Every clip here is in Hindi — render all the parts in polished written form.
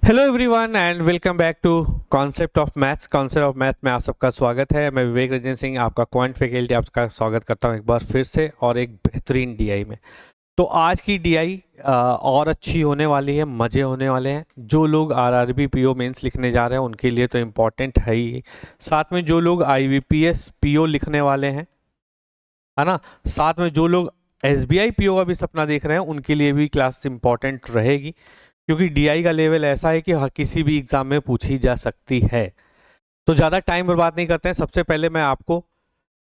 Hello everyone and welcome back to concept of maths में आप सबका स्वागत है। मैं विवेक रंजन सिंह, आपका क्वांट फैकल्टी, आपका स्वागत करता हूं एक बार फिर से और एक बेहतरीन डीआई में। तो आज की डीआई और अच्छी होने वाली है, मज़े होने वाले हैं। जो लोग आरआरबी पीओ मेंस लिखने जा रहे हैं उनके लिए तो इम्पोर्टेंट है ही, साथ में जो लोग आईबीपीएस पीओ लिखने वाले हैं, है ना, साथ में जो लोग एसबीआई पीओ का भी सपना देख रहे हैं उनके लिए भी क्लास इंपॉर्टेंट रहेगी, क्योंकि डीआई का लेवल ऐसा है कि किसी भी एग्जाम में पूछी जा सकती है। तो ज़्यादा टाइम बर्बाद नहीं करते हैं। सबसे पहले मैं आपको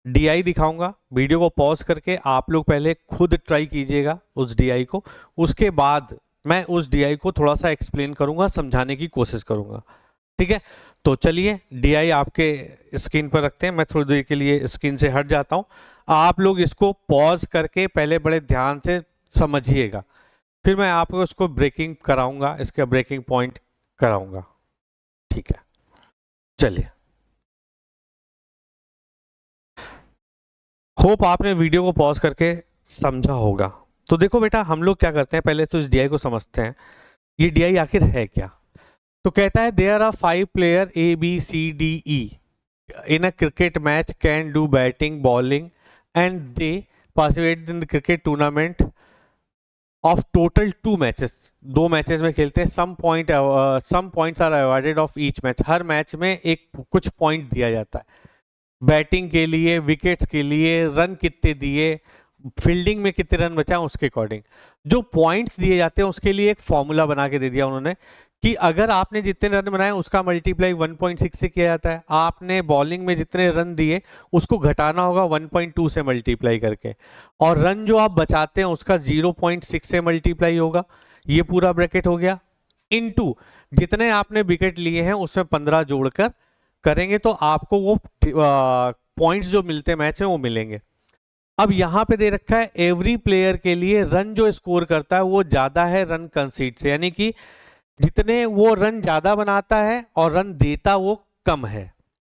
डीआई दिखाऊंगा। वीडियो को पॉज करके आप लोग पहले खुद ट्राई कीजिएगा उस डीआई को, उसके बाद मैं उस डीआई को थोड़ा सा एक्सप्लेन करूंगा, समझाने की कोशिश करूंगा। ठीक है, तो चलिए डीआई आपके स्क्रीन पर रखते हैं। मैं थोड़ी देर के लिए स्क्रीन से हट जाता हूं। आप लोग इसको पॉज करके पहले बड़े ध्यान से समझिएगा, फिर मैं आपको उसको ब्रेकिंग कराऊंगा, इसका ब्रेकिंग पॉइंट कराऊंगा। ठीक है, चलिए। होप आपने वीडियो को पॉज करके समझा होगा। तो देखो बेटा, हम लोग क्या करते हैं, पहले तो इस डीआई को समझते हैं। ये डीआई आखिर है क्या? तो कहता है there are 5 player A B C D E in a cricket match can do batting, bowling, and they participate in the cricket tournament of total 2 matches. 2 matches में खेलते हैं। some points are awarded of each match. Her match में एक कुछ पॉइंट दिया जाता है, बैटिंग के लिए, विकेट्स के लिए, रन कितने दिए, फील्डिंग में कितने रन बचा, उसके अकॉर्डिंग जो पॉइंट्स दिए जाते हैं उसके लिए एक फॉर्मूला बना के दे दिया उन्होंने कि अगर आपने जितने रन बनाए उसका मल्टीप्लाई 1.6 से किया जाता है। आपने बॉलिंग में जितने रन दिए उसको घटाना होगा 1.2 से मल्टीप्लाई करके, और रन जो आप बचाते हैं उसका 0.6 से मल्टीप्लाई होगा। ये पूरा ब्रैकेट हो गया। इनटू जितने आपने विकेट लिए हैं उसमें 15 जोड़कर करेंगे तो आपको वो पॉइंट्स जो मिलते मैच में वो मिलेंगे। अब यहां पे दे रखा है एवरी प्लेयर के लिए रन जो स्कोर करता है वो ज्यादा है रन कंसीड से, यानी कि जितने वो रन ज्यादा बनाता है और रन देता वो कम है।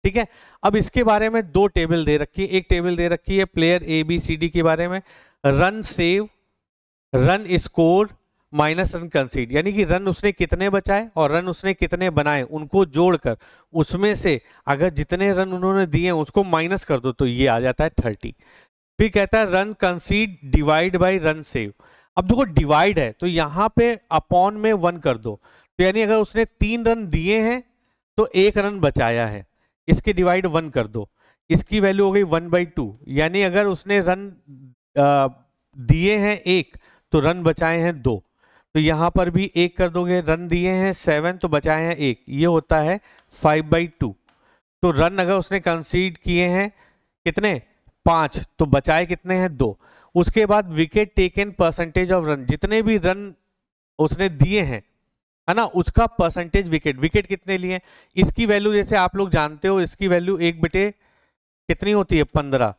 ठीक है, अब इसके बारे में 2 टेबल दे रखी है। एक टेबल दे रखी है player A B C D के बारे में, run save, run score minus run concede, यानी कि रन उसने कितने बचाए और रन उसने कितने बनाए उनको जोड़कर उसमें से अगर जितने रन उन्होंने दिए उसको माइनस कर दो तो ये आ जाता है 30। फिर कहता है run कंसीड divide by run save. अब देखो डिवाइड है तो यहां पे अपॉन में 1 कर दो, तो यानी अगर उसने 3 रन दिए हैं तो 1 रन बचाया है, इसके डिवाइड 1 कर दो, इसकी वैल्यू हो गई 1/2। यानी अगर उसने रन दिए हैं 1 तो रन बचाए हैं 2, तो यहां पर भी 1 कर दोगे। रन दिए हैं 7 तो बचाए हैं 1, ये होता है 5/2। तो रन अगर उसने कंसीड किए हैं कितने, 5, तो बचाए कितने हैं, 2। उसके बाद wicket taken percentage of run, जितने भी रन उसने दिए हैं, है ना, उसका परसेंटेज विकेट, विकेट कितने लिए, इसकी वैल्यू जैसे आप लोग जानते हो, इसकी वैल्यू 1/, कितनी होती है, 15।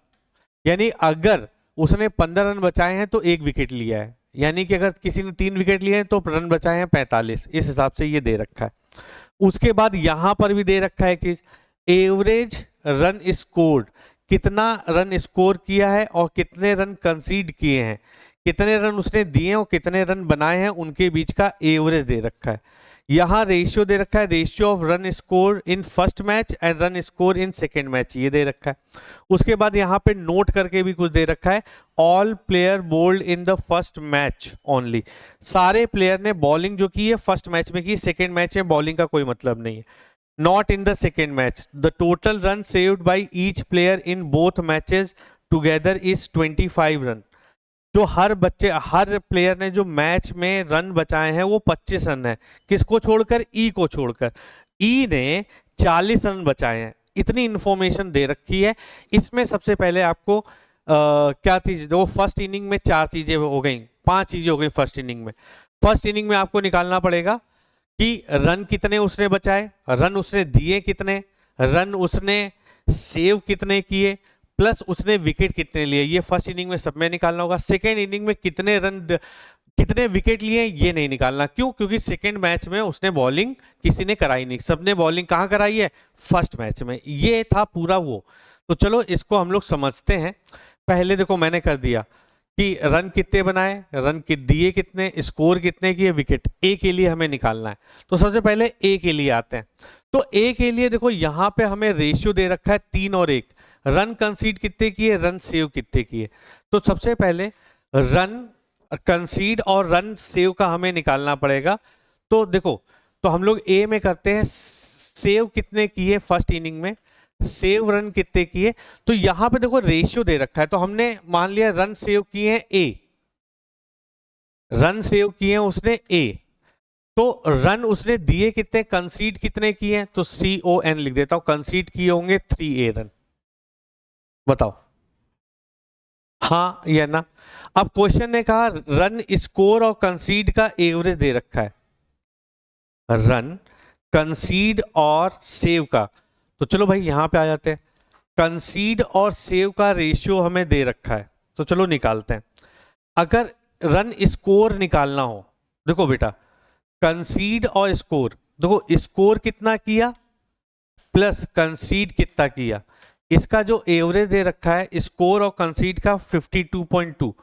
यानी अगर उसने 15 रन बचाए हैं तो 1 विकेट लिया है, यानी कि अगर किसी ने 3 विकेट लिए हैं तो रन बचाए हैं 45। इस हिसाब से ये दे रखा है। उसके बाद यहां पर भी दे रखा है एक चीज, एवरेज रन स्कोर्ड, कितना रन स्कोर किया है और कितने रन कंसीड किए हैं, कितने रन उसने दिए और कितने रन बनाए हैं, उनके बीच का एवरेज दे रखा है। यहां रेशियो दे रखा है, ratio of run score in first match and run score in second match, ये दे रखा है। उसके बाद यहां पे नोट करके भी कुछ दे रखा है, all player bold in the first match only, सारे प्लेयर ने बॉलिंग जो की है फर्स्ट मैच में की, सेकेंड मैच में बॉलिंग का कोई मतलब नहीं है। Not in the second match. The total run saved by each player in both matches together is 25 run. जो हर प्लेयर ने जो मैच में रन बचाए हैं वो 25 रन है, किसको छोड़कर, ई को छोड़कर। ई ने 40 रन बचाए हैं। इतनी इंफॉर्मेशन दे रखी है। इसमें सबसे पहले आपको क्या चीज, वो फर्स्ट इनिंग में 4 चीजें हो गई, 5 चीजें हो गई फर्स्ट इनिंग में। फर्स्ट इनिंग में आपको निकालना पड़ेगा कि रन कितने उसने बचाए, रन उसने दिए कितने, रन उसने सेव कितने किए, प्लस उसने विकेट कितने लिए, ये फर्स्ट इनिंग में सब में निकालना होगा। सेकेंड इनिंग में कितने रन कितने विकेट लिए ये नहीं निकालना, क्यों, क्योंकि सेकेंड मैच में उसने बॉलिंग किसी ने कराई नहीं, सबने बॉलिंग कहाँ कराई है, फर्स्ट मैच में। ये था पूरा वो। तो चलो इसको हम लोग समझते हैं। पहले देखो मैंने कर दिया कि रन कितने बनाए, रन दिए कितने, स्कोर कितने किए, विकेट। ए के लिए हमें निकालना है। तो सबसे पहले ए के लिए आते हैं। तो ए के लिए देखो यहां पे हमें रेशियो दे रखा है 3 और 1। रन कंसीड कितने किए, रन सेव कितने किए। तो सबसे पहले रन कंसीड और रन सेव का हमें निकालना पड़ेगा। तो देखो, तो हम लोग ए में करते हैं सेव कितने किए फर्स्ट इनिंग में, सेव रन कितने किए। तो यहां पे देखो रेशियो दे रखा है, तो हमने मान लिया रन सेव किए हैं ए, रन सेव किए हैं उसने ए। तो रन उसने दिए कितने, कंसीड कितने किए हैं, तो CON लिख देता हूं, कंसीड किए होंगे 3A रन। बताओ हाँ या ना। अब क्वेश्चन ने कहा रन स्कोर और कंसीड का एवरेज दे रखा है, रन कंसीड और सेव का। तो चलो भाई यहां पे आ जाते हैं, कंसीड और सेव का रेशियो हमें दे रखा है, तो चलो निकालते हैं। अगर रन स्कोर निकालना हो, देखो बेटा कंसीड और स्कोर, देखो स्कोर कितना किया प्लस कंसीड कितना किया, इसका जो एवरेज दे रखा है स्कोर और कंसीड का 52.2,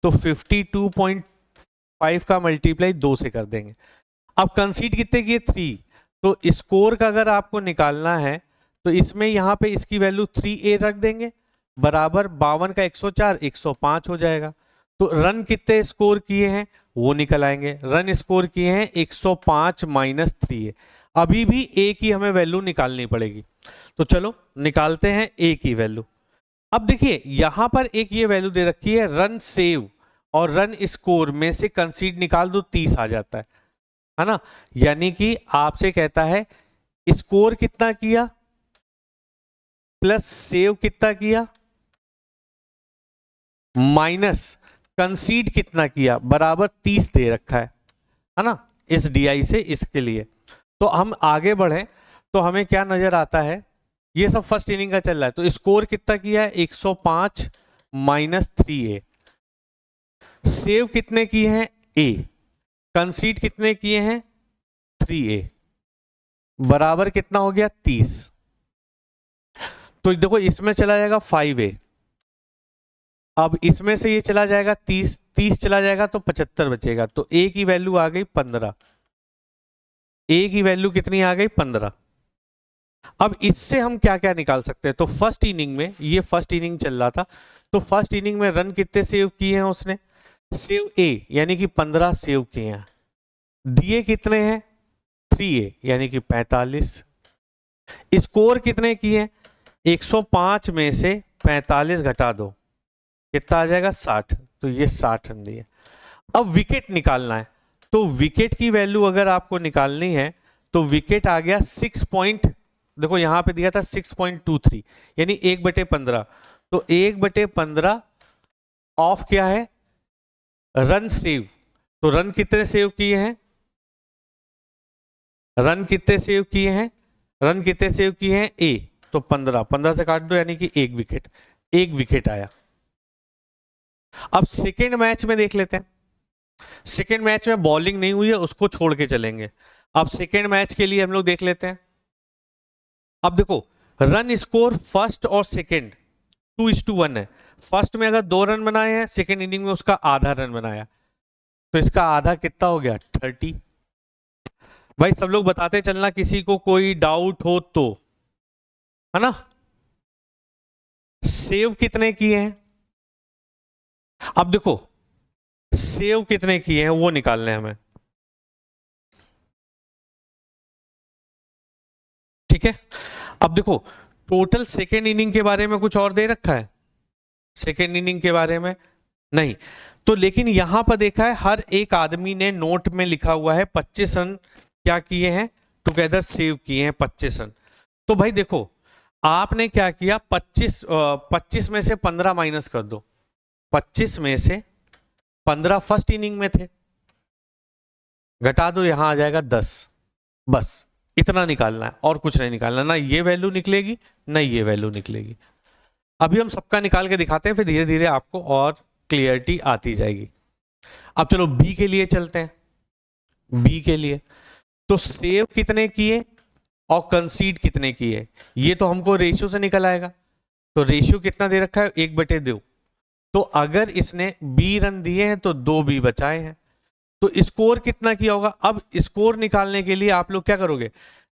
तो 52.5 का मल्टीप्लाई 2 से कर देंगे। अब कंसीड कितने किए 3, तो स्कोर का अगर आपको निकालना है तो इसमें यहां पे इसकी वैल्यू 3A रख देंगे, बराबर 52 का 104 105 हो जाएगा। तो रन कितने स्कोर किए हैं वो निकल आएंगे, रन स्कोर किए हैं 105 माइनस 3A। अभी भी ए की हमें वैल्यू निकालनी पड़ेगी, तो चलो निकालते हैं ए की वैल्यू। अब देखिए यहां पर एक ये वैल्यू दे रखी है रन सेव और रन स्कोर में से कंसीड निकाल दो 30 आ जाता है ना। यानी कि आपसे कहता है स्कोर कितना किया प्लस सेव कितना किया माइनस कंसीड कितना किया, बराबर 30 दे रखा है ना, इस DI से इसके लिए। तो हम आगे बढ़े तो हमें क्या नजर आता है, ये सब फर्स्ट इनिंग का चल रहा है। तो स्कोर कितना किया है 105 माइनस 3A, सेव कितने किए हैं A, कंसीड कितने किए हैं 3A, बराबर कितना हो गया 30। तो देखो इसमें चला जाएगा 5A, अब इसमें से ये चला जाएगा 30, 30 चला जाएगा तो 75 बचेगा। तो A की वैल्यू आ गई 15, A की वैल्यू कितनी आ गई 15। अब इससे हम क्या क्या निकाल सकते हैं, तो फर्स्ट इनिंग में, ये फर्स्ट इनिंग चल रहा था, तो फर्स्ट इनिंग में रन कितने सेव किए हैं उसने, सेव A यानी कि 15 सेव किए हैं, दिए कितने हैं 3A यानी कि 45, स्कोर कितने किए 105 में से 45 घटा दो कितना आ जाएगा 60, तो ये 60 रन दिए। अब विकेट निकालना है, तो विकेट की वैल्यू अगर आपको निकालनी है तो विकेट आ गया 6 पॉइंट, देखो यहां पे दिया था 6.23 यानी 1/15, तो 1/15 ऑफ क्या है रन सेव। तो रन कितने सेव किए हैं, रन कितने सेव किए हैं, रन कितने सेव किए हैं A, तो 15, 15 से काट दो यानी कि एक विकेट, एक विकेट आया। अब सेकेंड मैच में देख लेते हैं, सेकेंड मैच में बॉलिंग नहीं हुई है उसको छोड़ के चलेंगे। अब सेकेंड मैच के लिए हम लोग देख लेते हैं। अब देखो रन स्कोर फर्स्ट और सेकेंड 2:1 है, फर्स्ट में अगर 2 रन बनाए हैं, सेकेंड इनिंग में उसका आधा रन बनाया, तो इसका आधा कितना हो गया 30। भाई सब लोग बताते चलना किसी को कोई डाउट हो तो, है ना। सेव कितने किए हैं, अब देखो सेव कितने किए हैं वो निकालने हैं हमें, ठीक है। अब देखो टोटल सेकेंड इनिंग के बारे में कुछ और दे रखा है, सेकेंड इनिंग के बारे में नहीं, तो लेकिन यहां पर देखा है हर एक आदमी ने नोट में लिखा हुआ है 25 रन क्या किए हैं टुगेदर सेव किए हैं 25 रन। तो भाई देखो आपने क्या किया 25 में से 15 माइनस कर दो, 25 में से 15 फर्स्ट इनिंग में थे, घटा दो यहां आ जाएगा 10, बस इतना निकालना है और कुछ नहीं निकालना, ना ये वैल्यू निकलेगी ना ये वैल्यू निकलेगी। अभी हम सबका निकाल के दिखाते हैं, फिर धीरे धीरे आपको और क्लियरिटी आती जाएगी। अब चलो बी के लिए चलते हैं, बी के लिए तो सेव कितने किए और कंसीड कितने किए, ये तो हमको रेशियो से निकल आएगा। तो रेशियो कितना दे रखा है 1/2, तो अगर इसने बी रन दिए हैं तो 2 बी बचाए हैं, तो स्कोर कितना किया होगा। अब स्कोर निकालने के लिए आप लोग क्या करोगे,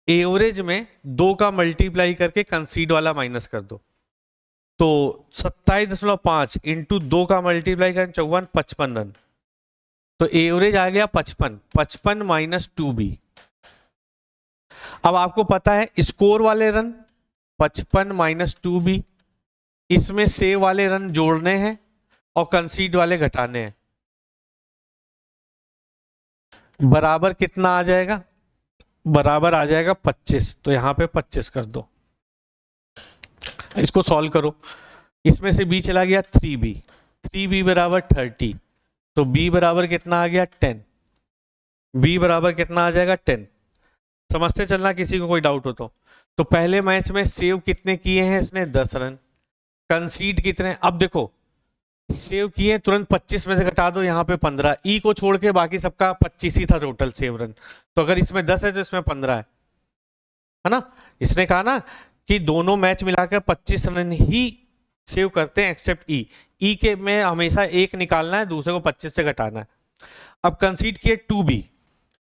एवरेज में 2 का मल्टीप्लाई करके कंसीड वाला माइनस कर दो। तो 27.5 इंटू 2 का मल्टीप्लाई करें 54, 55 रन, तो एवरेज आ गया 55, 55 माइनस 2b। अब आपको पता है स्कोर वाले रन 55 माइनस 2b, इसमें सेव वाले रन जोड़ने हैं और कंसीड वाले घटाने हैं, बराबर कितना आ जाएगा, बराबर आ जाएगा 25। तो यहां पे 25 कर दो, इसको सॉल्व करो, इसमें से b चला गया 3b, 3b बराबर 30, तो b बराबर कितना आ गया 10, b बराबर कितना आ जाएगा 10। समझते चलना, किसी को कोई डाउट हो तो पहले मैच में सेव कितने किए हैं इसने 10 रन, कंसीड कितने, अब देखो सेव किए तुरंत 25 में से घटा दो, यहां पे 15, ई को छोड़ के बाकी सबका 25 ही था टोटल सेव रन, तो अगर इसमें 10 है तो इसमें 15 है ना। इसने कहा ना कि दोनों मैच मिलाकर 25 रन ही सेव करते हैं एक्सेप्ट ई, ई के में हमेशा एक निकालना है, दूसरे को 25 से घटाना है। अब कंसीड किए 2b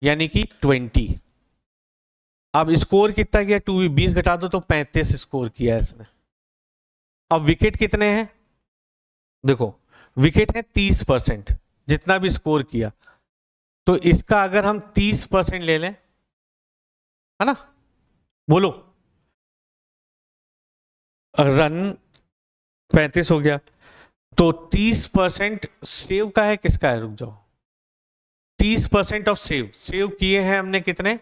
यानी कि 20, अब स्कोर कितना किया 2b, 20 घटा दो तो 35 स्कोर किया है इसने। अब विकेट कितने हैं, देखो विकेट है 30%, जितना भी स्कोर किया, तो इसका अगर हम 30% ले लें, है ना, बोलो रन 35 हो गया, तो 30% सेव का है, किसका है, रुक जाओ, 30% ऑफ सेव किए हैं हमने कितने,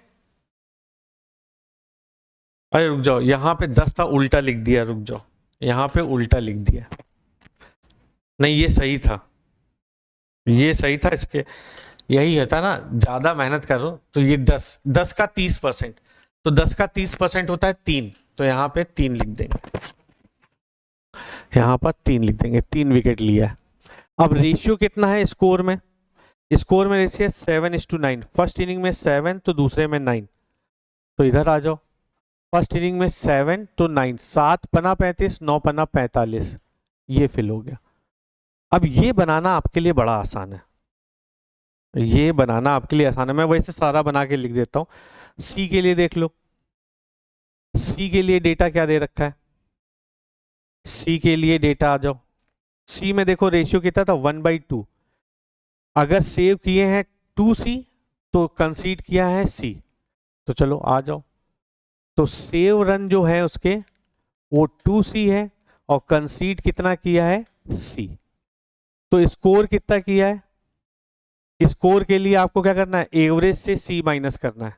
अरे रुक जाओ, यहां पे 10 था उल्टा लिख दिया, रुक जाओ यहां पे उल्टा लिख दिया, नहीं ये सही था, ये सही था, इसके यही होता ना, ज्यादा मेहनत करो तो ये 10 का 30%, तो 10 का 30% होता है 3, तो यहां पे 3 लिख देंगे, यहां पर 3 लिख देंगे, 3 विकेट लिया है। अब रेशियो कितना है स्कोर में, स्कोर में रेशियो 7:9, फर्स्ट इनिंग में 7 तो दूसरे में 9, तो इधर आ जाओ, फर्स्ट इनिंग में 7 तो 9, 7 पना 35, 9 पना 45, ये फिल हो गया। अब ये बनाना आपके लिए बड़ा आसान है, ये बनाना आपके लिए आसान है, मैं वैसे सारा बना के लिख देता हूं। सी के लिए देख लो, सी के लिए डेटा क्या दे रखा है, सी के लिए डेटा आ जाओ, सी में देखो रेशियो कितना था 1/2, अगर सेव किए हैं 2c तो कंसीड किया है c, तो चलो आ जाओ, तो सेव रन जो है उसके वो 2c है और कंसीड कितना किया है c, तो स्कोर कितना किया है, स्कोर के लिए आपको क्या करना है, एवरेज से c माइनस करना है,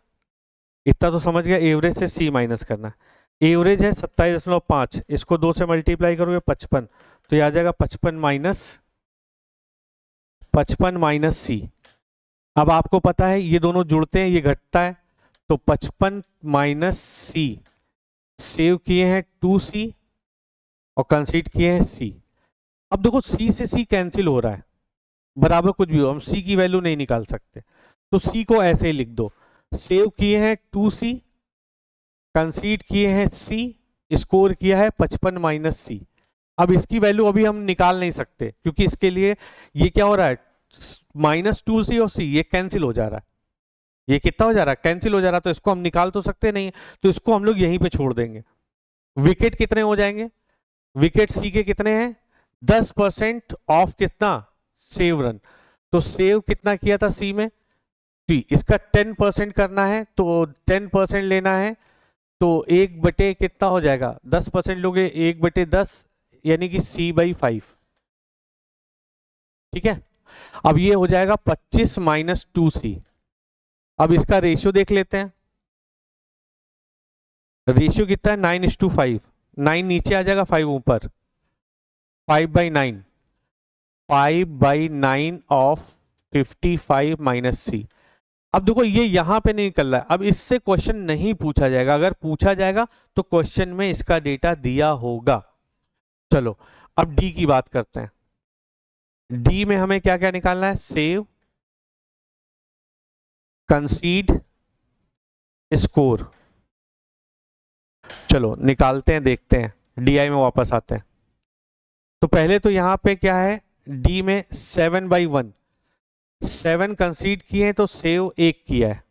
इतना तो समझ गया, एवरेज से c माइनस करना है। एवरेज है 27.5, इसको 2 से मल्टीप्लाई करोगे 55, तो ये आ जाएगा 55 माइनस सी। अब आपको पता है ये दोनों जुड़ते हैं, ये घटता है, तो 55 माइनस सी, सेव किए हैं 2c और कंसीड किए हैं c। अब देखो c से c कैंसिल हो रहा है, बराबर कुछ भी हो, हम c की वैल्यू नहीं निकाल सकते, तो c को ऐसे ही लिख दो, सेव किए हैं 2c, कंसीड किए हैं c, स्कोर किया है 55 माइनस सी। अब इसकी वैल्यू अभी हम निकाल नहीं सकते, क्योंकि इसके लिए ये क्या हो रहा है, -2c और c ये कैंसिल हो जा रहा है, ये कितना हो जा रहा है, कैंसिल हो जा रहा है, तो इसको हम निकाल तो सकते नहीं, तो इसको हम लोग यहीं पे छोड़ देंगे। विकेट कितने हो जाएंगे, विकेट सी के कितने हैं 10% ऑफ कितना, सेव रन, तो सेव कितना किया था सी में 3, इसका 10% करना है, तो 10% लेना है, तो 1/, कितना हो जाएगा 10% लोगे 1/10 यानी कि c/5, ठीक है। अब ये हो जाएगा 25 माइनस 2c। अब इसका रेशियो देख लेते हैं, रेशियो कितना है 9:5, 9 नीचे आ जाएगा 5 ऊपर, 5/9, 5/9 ऑफ 55 माइनस सी। अब देखो ये यहां पे नहीं निकल रहा है, अब इससे क्वेश्चन नहीं पूछा जाएगा, अगर पूछा जाएगा तो क्वेश्चन में इसका डेटा दिया होगा। चलो अब डी की बात करते हैं, डी में हमें क्या क्या निकालना है, सेव, कंसीड, स्कोर। चलो निकालते हैं, देखते हैं, डीआई में वापस आते हैं। तो पहले तो यहाँ पे क्या है, डी में 7/1, 7 कंसीड किए हैं तो सेव 1 किया है,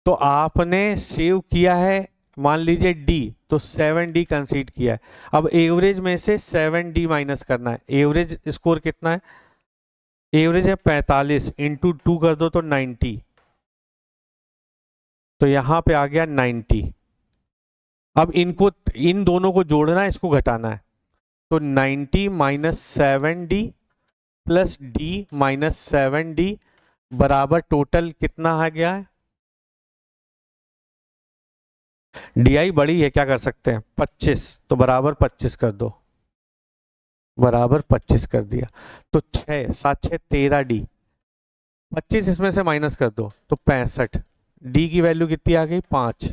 तो आपने सेव किया है मान लीजिए डी, तो 7D कंसीड किया है। अब एवरेज में से 7D माइनस करना है। एवरेज स्कोर कितना है, एवरेज है 45, इंटू 2 कर दो तो 90, तो यहां पे आ गया 90। अब इनको, इन दोनों को जोड़ना है, इसको घटाना है, तो 90 minus 7D plus D minus 7D बराबर टोटल कितना आ गया है, डी बड़ी है, क्या कर सकते हैं 25, तो बराबर 25 कर दो, बराबर 25 कर दिया। तो 6 7 6 13D, 25 इसमें से माइनस कर दो तो 65, डी की वैल्यू कितनी आ गई 5,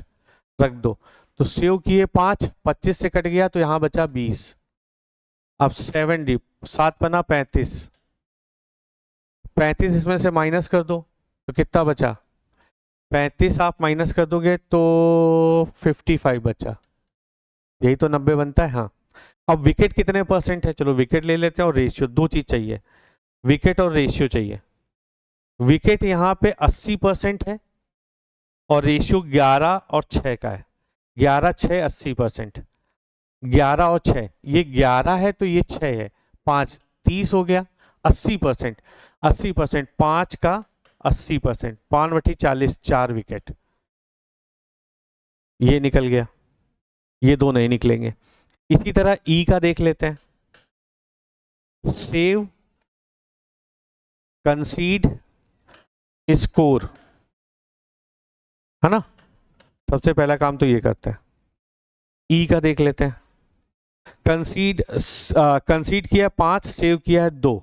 रख दो। तो सेव किए 5, 25 से कट गया तो यहां बचा 20। अब 7D, 7 पना 35, 35 इसमें से माइनस कर दो तो कितना बचा, 35 आप माइनस कर दोगे तो 55 बचा, यही तो 90 बनता है। हाँ, अब विकेट कितने परसेंट है, चलो विकेट ले लेते हैं और रेशियो, दो चीज चाहिए, विकेट और रेशियो चाहिए। विकेट यहाँ पे 80% है और रेशियो 11 और 6 का है, 11 6 80%, 11 और 6, ये 11 है तो ये 6 है, 5 30 हो गया, 80%, 80% 5 का 80%, 5/40, 4 विकेट, ये निकल गया, ये दो नहीं निकलेंगे। इसी तरह ई का देख लेते हैं, सेव कंसीड स्कोर, है ना, सबसे पहला काम तो ये करते हैं। ई का देख लेते हैं, कंसीड किया 5, सेव किया है 2,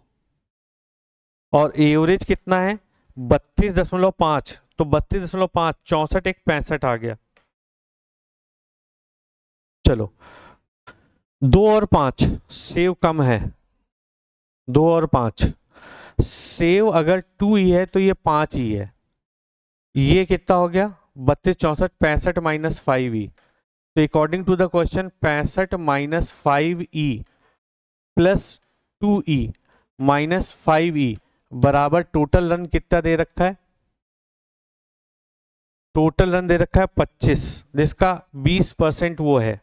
और एवरेज कितना है 32.5, तो 32.5 64 एक 65 आ गया। चलो 2 और 5, सेव कम है, 2 और 5, सेव अगर 2 ही है तो ये 5 ही है, ये कितना हो गया 32 64 65 माइनस 5E, तो according to the question 65 minus 5E plus 2E minus 5E बराबर टोटल रन कितना दे रखा है, टोटल रन दे रखा है 25, जिसका 20% वो है,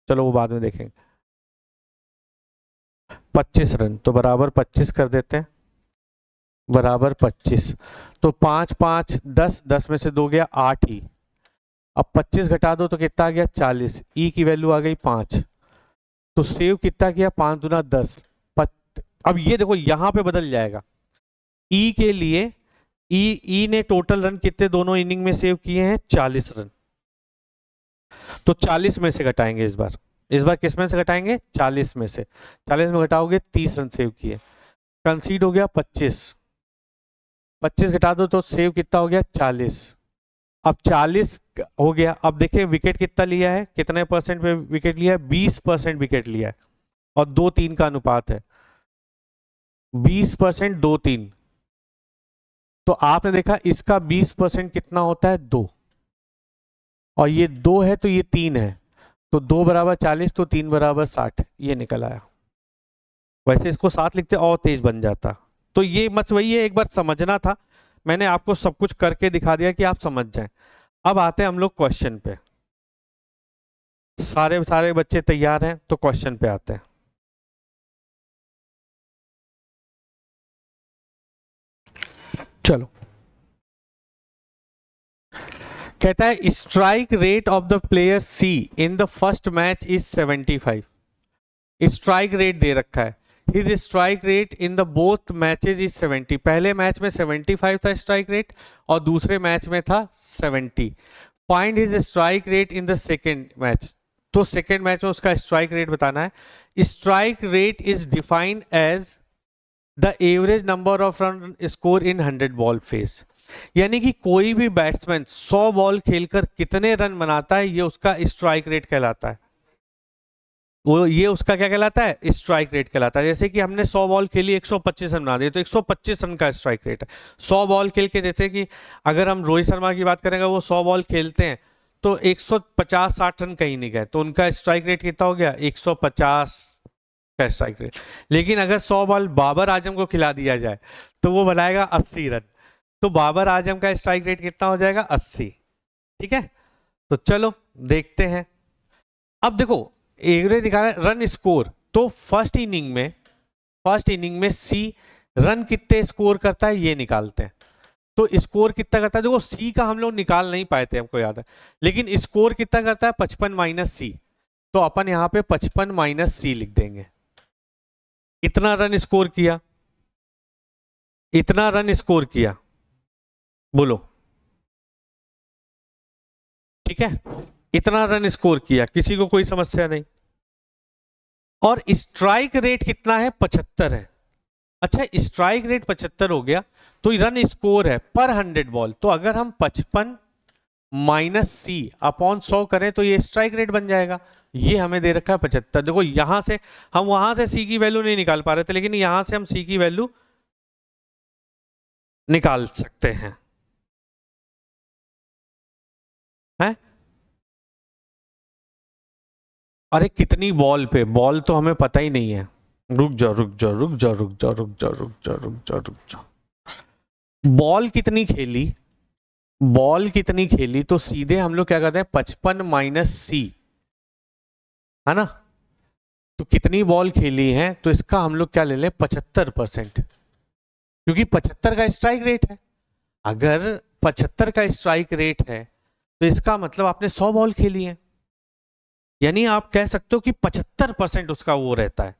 चलो वो बाद में देखेंगे, 25 रन, तो बराबर 25 कर देते हैं, बराबर 25, तो 5 5 10, 10 में से 2 गया 8 ही, अब 25 घटा दो तो कितना आ गया 40, ई की वैल्यू आ गई 5, तो सेव कितना किया 5 दूना 10, अब ये देखो यहां पे बदल जाएगा, ई के लिए ई ने टोटल रन कितने दोनों इनिंग में सेव किए हैं 40 रन, तो 40 में से घटाएंगे इस बार किस में से घटाएंगे 40 में से, 40 में घटाओगे 30 रन सेव किए, कंसीड हो गया 25, 25 घटा दो तो सेव कितना हो गया 40, अब 40 हो गया। अब देखिए विकेट कितना लिया है, कितने परसेंट पे विकेट लिया है 20% विकेट लिया है, और 2-3 का अनुपात है, 20% 2-3, तो आपने देखा इसका 20% कितना होता है 2, और ये 2 है तो ये 3 है, तो 2 बराबर 40 तो 3 बराबर 60, ये निकल आया। वैसे इसको 7 लिखते और तेज बन जाता, तो ये मत वही है, एक बार समझना था, मैंने आपको सब कुछ करके दिखा दिया कि आप समझ जाएं। अब आते हैं हम लोग क्वेश्चन पे, सारे बच्चे तैयार हैं तो क्वेश्चन पे आते हैं। चलो, कहता है strike rate of the player C in the first match is 75, strike rate दे रखा है, his strike rate in the both matches is 70, पहले मैच में 75 था स्ट्राइक रेट और दूसरे मैच में था 70, find his strike rate in the second match, तो सेकेंड मैच में उसका स्ट्राइक रेट बताना है। Strike rate is defined as the average number of run score in 100 ball face, यानी कि कोई भी बैट्समैन 100 बॉल खेलकर कितने रन बनाता है ये उसका स्ट्राइक रेट कहलाता है, वो ये उसका क्या कहलाता है स्ट्राइक रेट कहलाता है। जैसे कि हमने 100 बॉल खेली 125 रन बना दिए तो 125 रन का स्ट्राइक रेट है। 100 बॉल खेल के, जैसे कि अगर हम रोहित शर्मा की बात करेंगे वो 100 बॉल खेलते हैं तो 150-60 रन कहीं नहीं गए, तो उनका स्ट्राइक रेट कितना हो गया, 150 का स्ट्राइक रेट। लेकिन अगर 100 बॉल बाबर आजम को खिला दिया जाए तो वो बनाएगा 80 रन, तो बाबर आजम का स्ट्राइक रेट कितना हो जाएगा, 80। ठीक है, तो चलो देखते हैं। अब देखो एवरेज निकाला रन स्कोर, तो फर्स्ट इनिंग में सी रन कितने स्कोर करता है ये निकालते हैं। तो स्कोर कितना करता है, देखो सी का हम लोग निकाल नहीं पाए थे, हमको याद है, लेकिन स्कोर कितना करता है, 55 माइनस सी। तो अपन यहां पे 55 माइनस सी लिख देंगे। इतना रन स्कोर किया, इतना रन स्कोर किया, बोलो। ठीक है, इतना रन स्कोर किया, किसी को कोई समस्या नहीं। और स्ट्राइक रेट कितना है, 75 है। अच्छा, स्ट्राइक रेट 75 हो गया, तो रन स्कोर है पर 100 बॉल, तो अगर हम 55 माइनस सी अपॉन 100 करें तो ये स्ट्राइक रेट बन जाएगा। ये हमें दे रखा है 75। देखो यहां से हम वहां से सी की वैल्यू नहीं निकाल पा रहे थे, लेकिन यहां से हम सी की वैल्यू निकाल सकते हैं। हैं? अरे कितनी बॉल पे, बॉल तो हमें पता ही नहीं है। रुक जाओ रुक जाओ रुक जाओ रुक जाओ रुक जाओ रुक जाओ रुक जाओ रुक जाओ, बॉल कितनी खेली, बॉल कितनी खेली, तो सीधे हम लोग क्या करते हैं, 55 माइनस सी, है ना। तो कितनी बॉल खेली है, तो इसका हम लोग क्या ले लें, 75%, क्योंकि 75 का स्ट्राइक रेट है। अगर 75 का स्ट्राइक रेट है तो इसका मतलब आपने 100 बॉल खेली है, यानी आप कह सकते हो कि 75% उसका वो रहता है।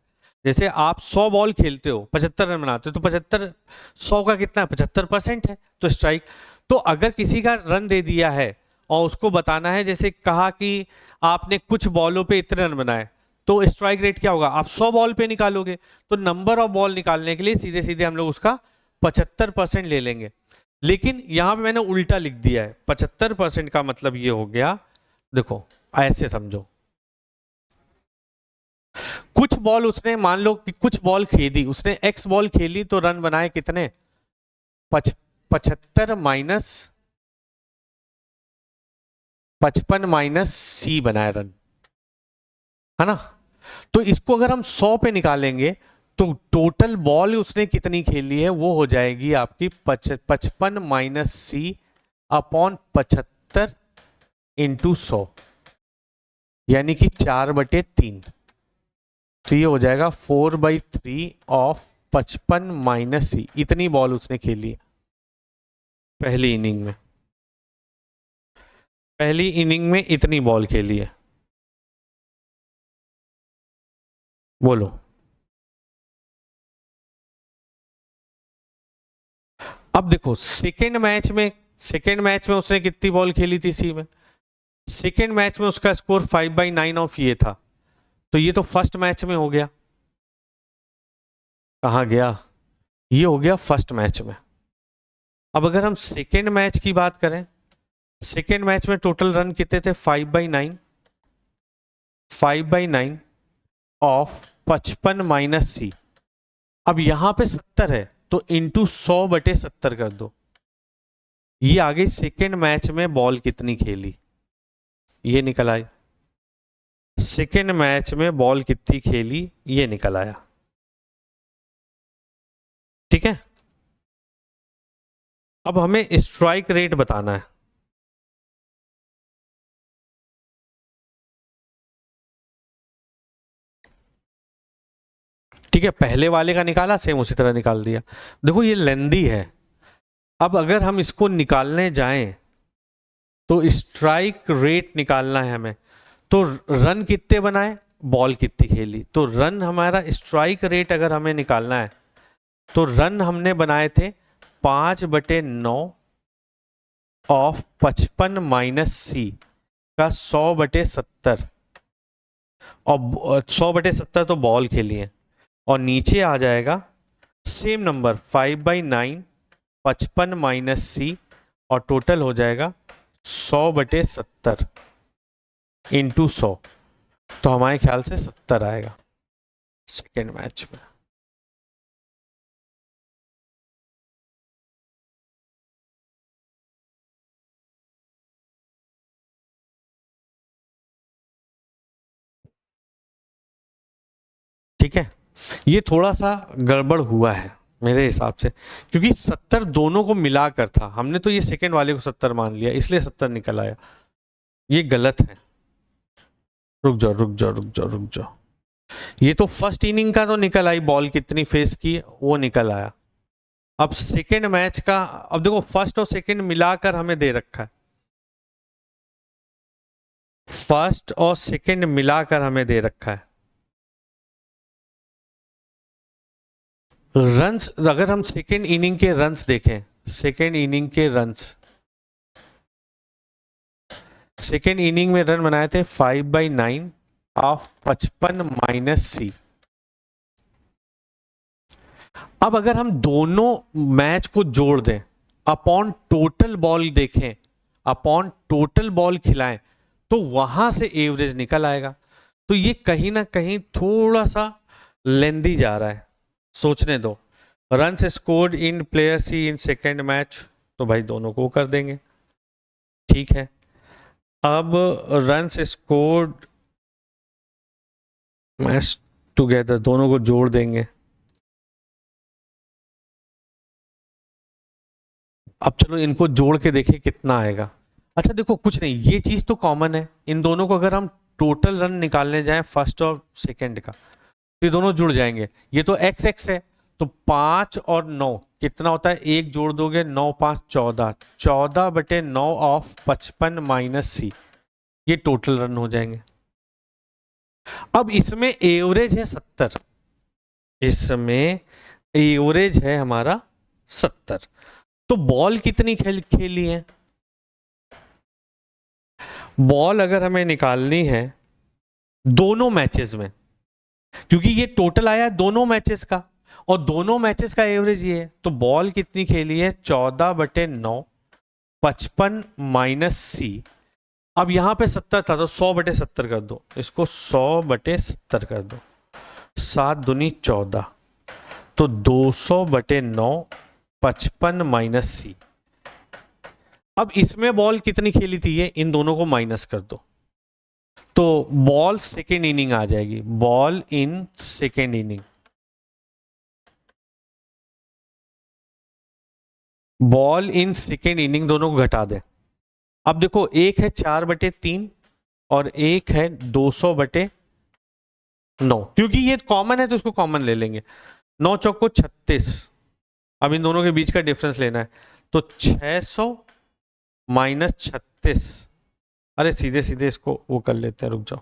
जैसे आप 100 बॉल खेलते हो, 75 रन बनाते हो, तो 75 100 का कितना है, 75% है, तो स्ट्राइक। तो अगर किसी का रन दे दिया है और उसको बताना है, जैसे कहा कि आपने कुछ बॉलों पे इतने रन बनाए, तो स्ट्राइक रेट क्या होगा, आप 100 बॉल पे निकालोगे, तो नंबर ऑफ बॉल निकालने के लिए सीधे सीधे हम लोग उसका 75% ले लेंगे। लेकिन यहां पे मैंने उल्टा लिख दिया है, 75% का मतलब ये हो गया, देखो ऐसे समझो, कुछ बॉल उसने, मान लो कि कुछ बॉल खेली उसने, एक्स बॉल खेली, तो रन बनाए कितने, 75 माइनस 55 माइनस सी बनाए रन, है ना। तो इसको अगर हम 100 पे निकालेंगे तो टोटल बॉल उसने कितनी खेली है, वो हो जाएगी आपकी 55 माइनस सी अपॉन 75 इंटू 100, यानी कि 4/3। तो ये हो जाएगा 4/3 ऑफ 55 माइनस सी, इतनी बॉल उसने खेली है पहली इनिंग में, पहली इनिंग में इतनी बॉल खेली है, बोलो। अब देखो सेकेंड मैच में उसने कितनी बॉल खेली थी सी में, सेकेंड मैच में उसका स्कोर 5/9 ऑफ ये था, तो ये तो फर्स्ट मैच में हो गया, कहा गया, ये हो गया फर्स्ट मैच में। अब अगर हम सेकेंड मैच की बात करें, सेकेंड मैच में टोटल रन कितने थे, 5/9 ऑफ 55 माइनस सी। अब यहां पे 70 है, तो इंटू 100/70 कर दो, ये आ गई सेकेंड मैच में बॉल कितनी खेली, ये निकल आई, सेकेंड मैच में बॉल कितनी खेली ये निकल आया। ठीक है, अब हमें स्ट्राइक रेट बताना है। ठीक है, पहले वाले का निकाला, सेम उसी तरह निकाल दिया। देखो ये लेंदी है, अब अगर हम इसको निकालने जाएं तो स्ट्राइक रेट निकालना है हमें, तो रन कितने बनाए, बॉल कितनी खेली, तो रन हमारा, स्ट्राइक रेट अगर हमें निकालना है तो रन हमने बनाए थे 5/9 ऑफ 55 माइनस सी का 100/70, और 100/70 तो बॉल खेली है, और नीचे आ जाएगा सेम नंबर 5/9 55 माइनस सी, और टोटल हो जाएगा 100/70 इंटू 100, तो हमारे ख्याल से 70 आएगा सेकेंड मैच में। ठीक है, ये थोड़ा सा गड़बड़ हुआ है मेरे हिसाब से, क्योंकि 70 दोनों को मिलाकर था, हमने तो ये सेकंड वाले को 70 मान लिया, इसलिए 70 निकल आया। ये गलत है। रुक जाओ रुक जाओ रुक जाओ रुक जाओ, ये तो फर्स्ट इनिंग का तो निकल आई, बॉल कितनी फेस की वो निकल आया। अब सेकेंड मैच का, अब देखो फर्स्ट और सेकेंड मिलाकर हमें दे रखा है, फर्स्ट और सेकेंड मिलाकर हमें दे रखा है। रन्स, अगर हम सेकेंड इनिंग के रन्स देखें, सेकेंड इनिंग के रन्स, सेकेंड इनिंग में रन बनाए थे 5/9 ऑफ 55 माइनस सी। अब अगर हम दोनों मैच को जोड़ दें, अपॉन टोटल बॉल देखें, अपॉन टोटल बॉल खिलाएं, तो वहां से एवरेज निकल आएगा। तो ये कहीं ना कहीं थोड़ा सा लेंदी जा रहा है, सोचने दो। Runs scored in player C in second match, तो भाई दोनों को कर देंगे, ठीक है। अब रन्स स्कोर्ड मैच टुगेदर, दोनों को जोड़ देंगे। अब चलो इनको जोड़ के देखें कितना आएगा। अच्छा देखो कुछ नहीं, ये चीज तो कॉमन है, इन दोनों को अगर हम टोटल रन निकालने जाएं फर्स्ट और सेकंड का, तो ये दोनों जुड़ जाएंगे। ये तो एक्स एक्स है, तो 5 और 9 कितना होता है, एक जोड़ दोगे 9 5 14, 14/9 ऑफ 55 माइनस सी, ये टोटल रन हो जाएंगे। अब इसमें एवरेज है 70, इसमें एवरेज है हमारा 70, तो बॉल कितनी खेली है, बॉल अगर हमें निकालनी है दोनों मैचेस में, क्योंकि ये टोटल आया है दोनों मैचेस का, और दोनों मैचेस का एवरेज ये है, तो बॉल कितनी खेली है 14/9 55 माइनस सी। अब यहां पे 70 था तो 100/70 कर दो, इसको 100/70 कर दो, 7 दूनी 14, तो 200/9 55 माइनस सी। अब इसमें बॉल कितनी खेली थी, ये इन दोनों को माइनस कर दो, तो बॉल सेकेंड इनिंग आ जाएगी, ball in second inning, ball in second inning दोनों को घटा दे। अब देखो एक है 4/3 और एक है 200/9, क्योंकि ये कॉमन है तो इसको कॉमन ले लेंगे, 9 चौको 36, अब इन दोनों के बीच का डिफरेंस लेना है, तो 600 माइनस 36, अरे सीधे सीधे इसको वो कर लेते हैं, रुक जाओ,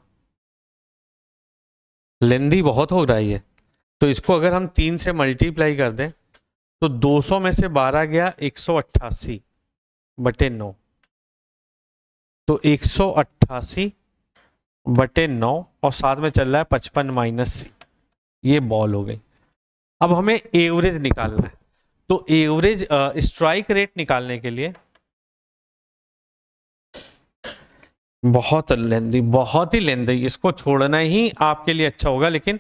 लेंदी बहुत हो रहा है ये, तो इसको अगर हम 3 से मल्टीप्लाई कर दें तो 200 में से 12 गया 188/9, तो 188/9 और साथ में चल रहा है 55 माइनस सी, ये बॉल हो गई। अब हमें एवरेज निकालना है, तो एवरेज स्ट्राइक रेट निकालने के लिए, बहुत लेंदी, बहुत ही लेंदी, इसको छोड़ना ही आपके लिए अच्छा होगा, लेकिन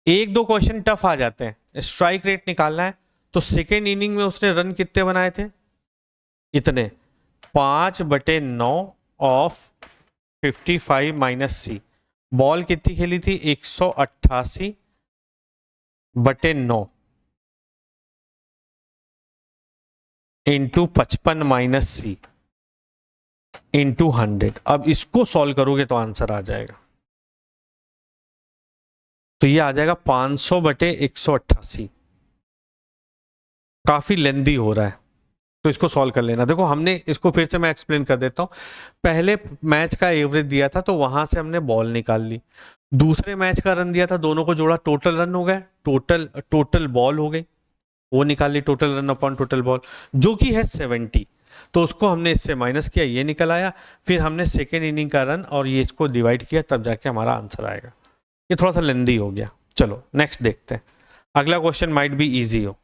एक दो क्वेश्चन टफ आ जाते हैं। स्ट्राइक रेट निकालना है, तो सेकेंड इनिंग में उसने रन कितने बनाए थे, इतने, 5/9 ऑफ 55 माइनस सी, बॉल कितनी खेली थी 188/9 इंटू 55 माइनस सी इंटू 100। अब इसको सॉल्व करोगे तो आंसर आ जाएगा, तो ये आ जाएगा 500/188, काफी लेंदी हो रहा है, तो इसको सॉल्व कर लेना। देखो हमने इसको फिर से मैं एक्सप्लेन कर देता हूं, पहले मैच का एवरेज दिया था तो वहां से हमने बॉल निकाल ली, दूसरे मैच का रन दिया था, दोनों को जोड़ा, टोटल रन हो गए, टोटल बॉल हो गई, वो निकाल ली, total run upon total ball, जो कि है 70, तो उसको हमने इससे माइनस किया, ये निकल आया, फिर हमने सेकेंड इनिंग का रन और ये इसको डिवाइड किया, तब जाके हमारा आंसर आएगा। ये थोड़ा सा लेंदी हो गया, चलो नेक्स्ट देखते हैं, अगला क्वेश्चन माइट बी इजी हो।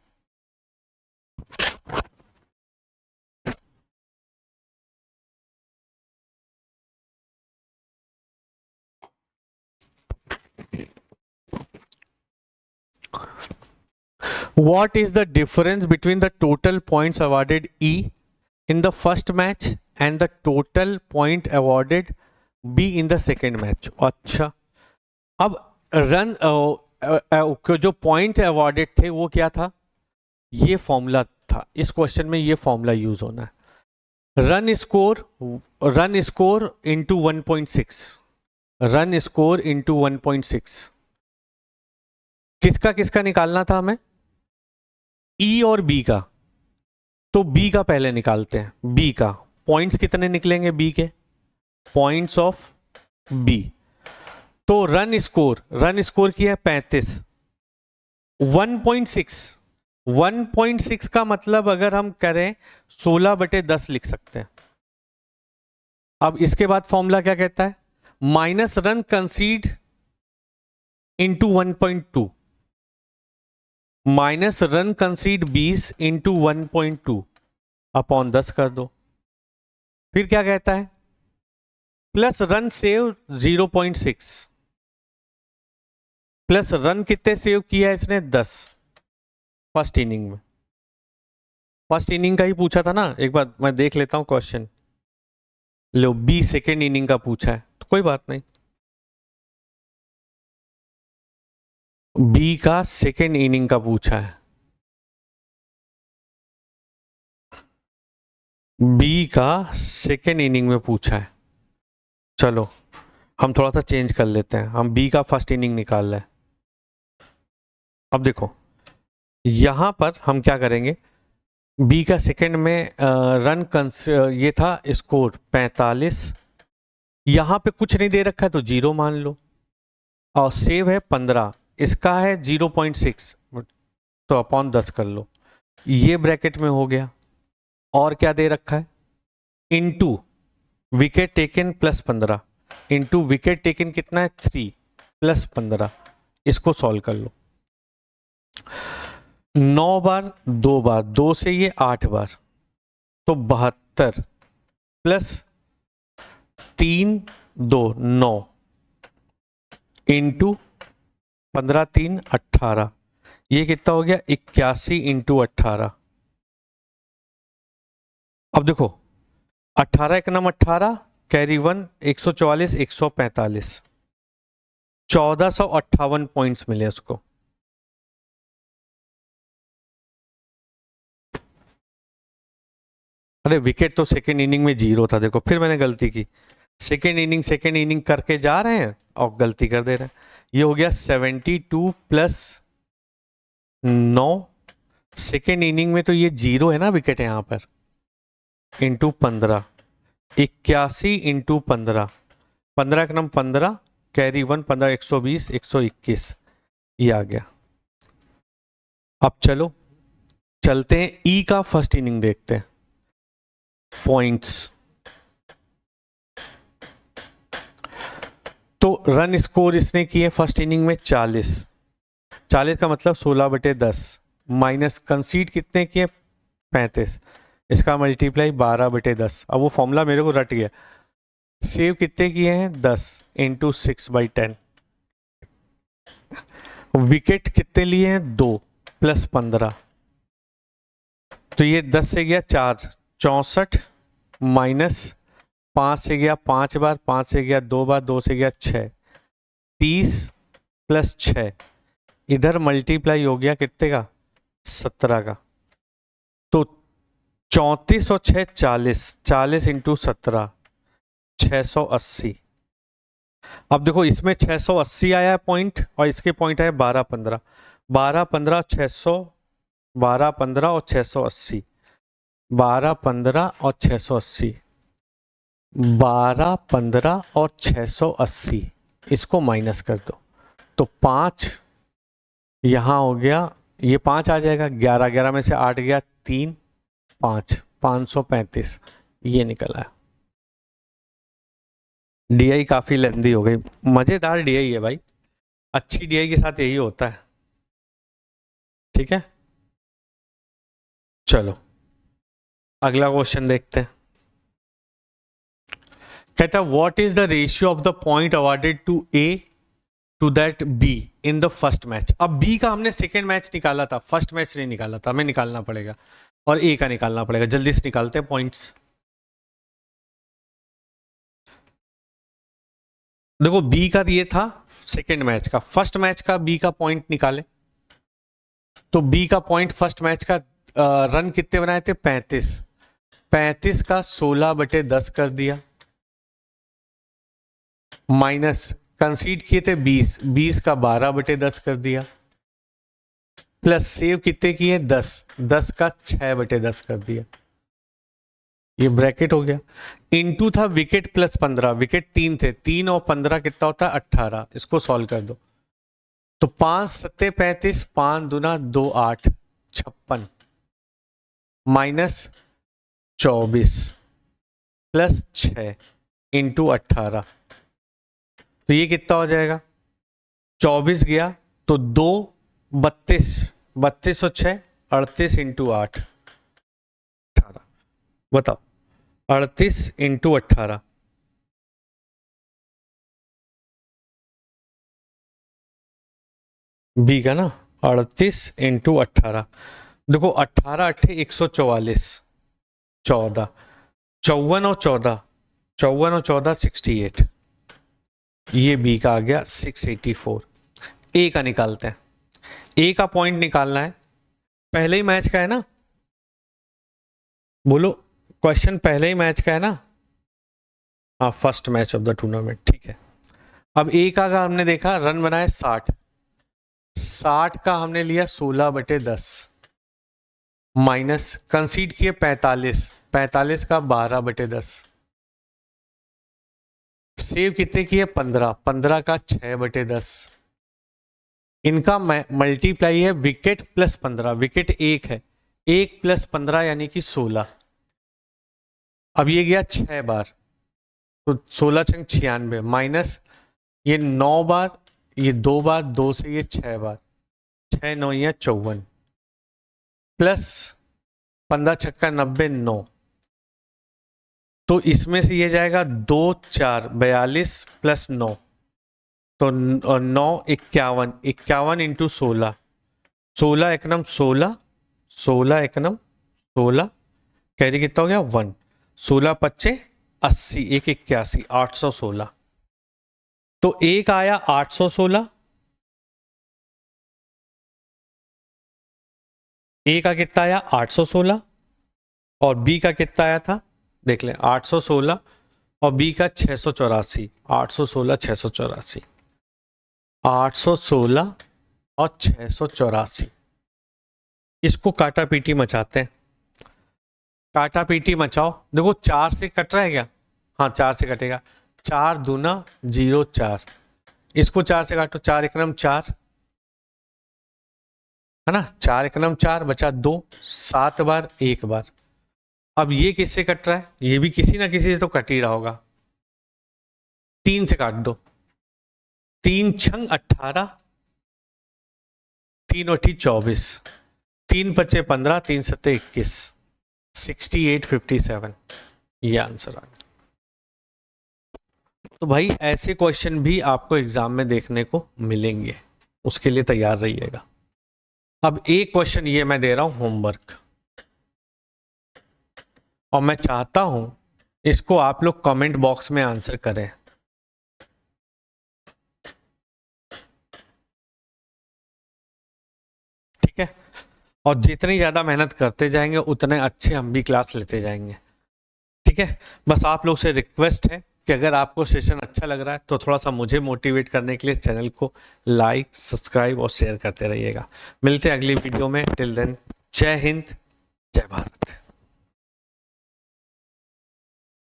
What is the difference between the total points awarded E in the first match and the total point awarded B in the second match? अच्छा, अब रन जो पॉइंट अवॉर्डेड थे वो क्या था, ये फॉर्मूला था। इस क्वेश्चन में ये फॉर्मूला यूज होना है, run score into 1.6, run score into 1.6। किसका किसका निकालना था हमें, ई और बी का। तो बी का पहले निकालते हैं, बी का पॉइंट्स कितने निकलेंगे, बी के पॉइंट्स ऑफ बी। तो रन स्कोर की है 35, 1.6 का मतलब अगर हम करें 16/10 लिख सकते हैं। अब इसके बाद फॉर्मूला क्या कहता है, minus run कंसीड into 1.2, minus run कंसीड 20 into 1.2 upon 10 कर दो। फिर क्या कहता है, plus run save 0.6, plus run कितने सेव किया है इसने, 10 फर्स्ट इनिंग में। फर्स्ट इनिंग का ही पूछा था ना, एक बार मैं देख लेता हूं क्वेश्चन। लो बी सेकेंड इनिंग का पूछा है, तो कोई बात नहीं, बी का सेकेंड इनिंग का पूछा है, बी का सेकेंड इनिंग में पूछा है। चलो हम थोड़ा सा चेंज कर लेते हैं, हम बी का फर्स्ट इनिंग निकाल रहे हैं। अब देखो यहां पर हम क्या करेंगे, बी का सेकेंड में ये था स्कोर 45, यहां पे कुछ नहीं दे रखा है तो 0 मान लो, और सेव है 15, इसका है 0.6 तो अपॉन 10 कर लो, ये ब्रैकेट में हो गया। और क्या दे रखा है, into wicket taken plus 15, into wicket taken कितना है 3 प्लस 15, इसको सॉल्व कर लो। 9 बार 2 बार, 2 से ये 8 बार, तो 72 प्लस 3 2 9 इंटू 15 3 18, ये कितना हो गया 81 इंटू 18। अब देखो 18 एक नम 18 कैरी 1 144 145, 1458 पॉइंट्स मिले उसको। अरे विकेट तो सेकेंड इनिंग में 0 था, देखो फिर मैंने गलती की, सेकेंड इनिंग करके जा रहे हैं और गलती कर दे रहे हैं। ये हो गया 72 प्लस 9, सेकेंड इनिंग में तो ये 0 है ना विकेट यहां पर, इंटू 15, 81 इंटू 15, 15 का नंबर 15 कैरी 1 15 120 121, ये आ गया। अब चलो चलते हैं ई का फर्स्ट इनिंग देखते हैं, पॉइंट्स। तो रन स्कोर इसने किए फर्स्ट इनिंग में 40, 40 का मतलब 16/10, माइनस कंसीड कितने किए 35, इसका मल्टीप्लाई 12/10। अब वो फॉर्मूला मेरे को रट गया, सेव कितने किए हैं 10 इंटू 6/10, विकेट कितने लिए हैं 2 प्लस 15, तो ये 10 से गया 4 64, माइनस 5 से गया 5 बार, 5 से गया 2 बार, 2 से गया 6, 30 प्लस 6, इधर मल्टीप्लाई हो गया कितने का 17 का, तो 34 और 6 40, 40 इंटू 17 680। अब देखो इसमें 680 आया है पॉइंट और इसके पॉइंट आया 12 15, 12 15 600, 12 15 और 680, 12 15 और 680, 12 15 और 680, इसको माइनस कर दो तो 5 यहां हो गया, ये 5 आ जाएगा, 11 11 में से 8 गया 3 5 535, ये निकला है। डीआई काफी लेंदी हो गई, मजेदार डीआई है भाई, अच्छी डीआई के साथ यही होता है। ठीक है चलो अगला क्वेश्चन देखते हैं। कहता है what is the ratio of the point awarded to A to that B in the first match. अब बी का हमने सेकेंड मैच निकाला था, फर्स्ट मैच नहीं निकाला था, हमें निकालना पड़ेगा, और ए का निकालना पड़ेगा। जल्दी से निकालते हैं पॉइंट्स। देखो बी का ये था सेकेंड मैच का, फर्स्ट मैच का बी का पॉइंट निकाले तो बी का पॉइंट फर्स्ट मैच का रन कितने बनाए थे 35, 35 का 16/10 कर दिया, माइनस कंसीड किए थे 20, 20 का 12/10 कर दिया, प्लस सेव कितने किए 10, 10 का 6/10 कर दिया, ये ब्रैकेट हो गया। इनटू था विकेट प्लस 15, विकेट 3 थे, 3 और 15 कितना होता है 18, इसको सॉल्व कर दो तो 5 7 35, 5 दूना 2 8 56 माइनस 24 प्लस 6 इंटू 18, तो ये कितना हो जाएगा 24 गया तो 2 32, 32 और 6 38 इंटू 8 18, बताओ 38 इंटू 18, बी का ना 38 इंटू 18, देखो 18 अट्ठे 144, 14 54 और 14, 54 और 14 68, ये बी का आ गया 684। ए का निकालते हैं, ए का पॉइंट निकालना है, पहले ही मैच का है ना, बोलो क्वेश्चन पहले ही मैच का है ना, हाँ first match of the tournament, ठीक है। अब ए का हमने देखा रन बनाए 60, 60 का हमने लिया 16/10 माइनस कंसीड किए 45, 45 का 12/10, सेव कितने किए 15, 15 का 6/10, इनका मल्टीप्लाई है विकेट प्लस 15, विकेट एक है, 1 प्लस 15 यानी कि 16, अब ये गया 6 बार तो 16 छंग 96 माइनस ये 9 बार, ये 2 बार, 2 से ये 6 बार, 6 9 या 54 प्लस 15 छक्का 90 9, तो इसमें से ये जाएगा 2 4 42 प्लस 9 तो 9 51, 51 इंटू 16, 16 एक नम 16, 16 एक नम 16, कैरी कितना हो गया 1, 16 25 80, 1 81, 816, तो एक आया 816, ए का कितना आया 816 और बी का कितना आया था देख लें 816 और बी का 684, 816 684, 816 और 684, इसको काटा पीटी मचाते हैं, काटा पीटी मचाओ, देखो 4 से कट रहा है क्या, हाँ 4 से कटेगा, 4 दूना 0 4, इसको 4 से काटो, 4 एक नम 4 है ना, 4 एक नम 4 बचा 2, 7 बार 1 बार, अब ये किससे कट रहा है, ये भी किसी ना किसी से तो कट ही रहा होगा, 3 से काट दो, 3 छंग 18, 3 और 24, 3 पच्चे 15, 3 सत्ते 21, 6857, ये आंसर आ गया। तो भाई ऐसे क्वेश्चन भी आपको एग्जाम में देखने को मिलेंगे, उसके लिए तैयार रहिएगा। अब एक क्वेश्चन ये मैं दे रहा हूं होमवर्क, और मैं चाहता हूं इसको आप लोग कमेंट बॉक्स में आंसर करें। ठीक है, और जितनी ज़्यादा मेहनत करते जाएंगे उतने अच्छे हम भी क्लास लेते जाएंगे। ठीक है, बस आप लोग से रिक्वेस्ट है कि अगर आपको सेशन अच्छा लग रहा है तो थोड़ा सा मुझे मोटिवेट करने के लिए चैनल को लाइक, सब्सक्राइब और शेयर करते रहिएगा। मिलते हैं अगली वीडियो में, टिल देन जय हिंद, जय भारत।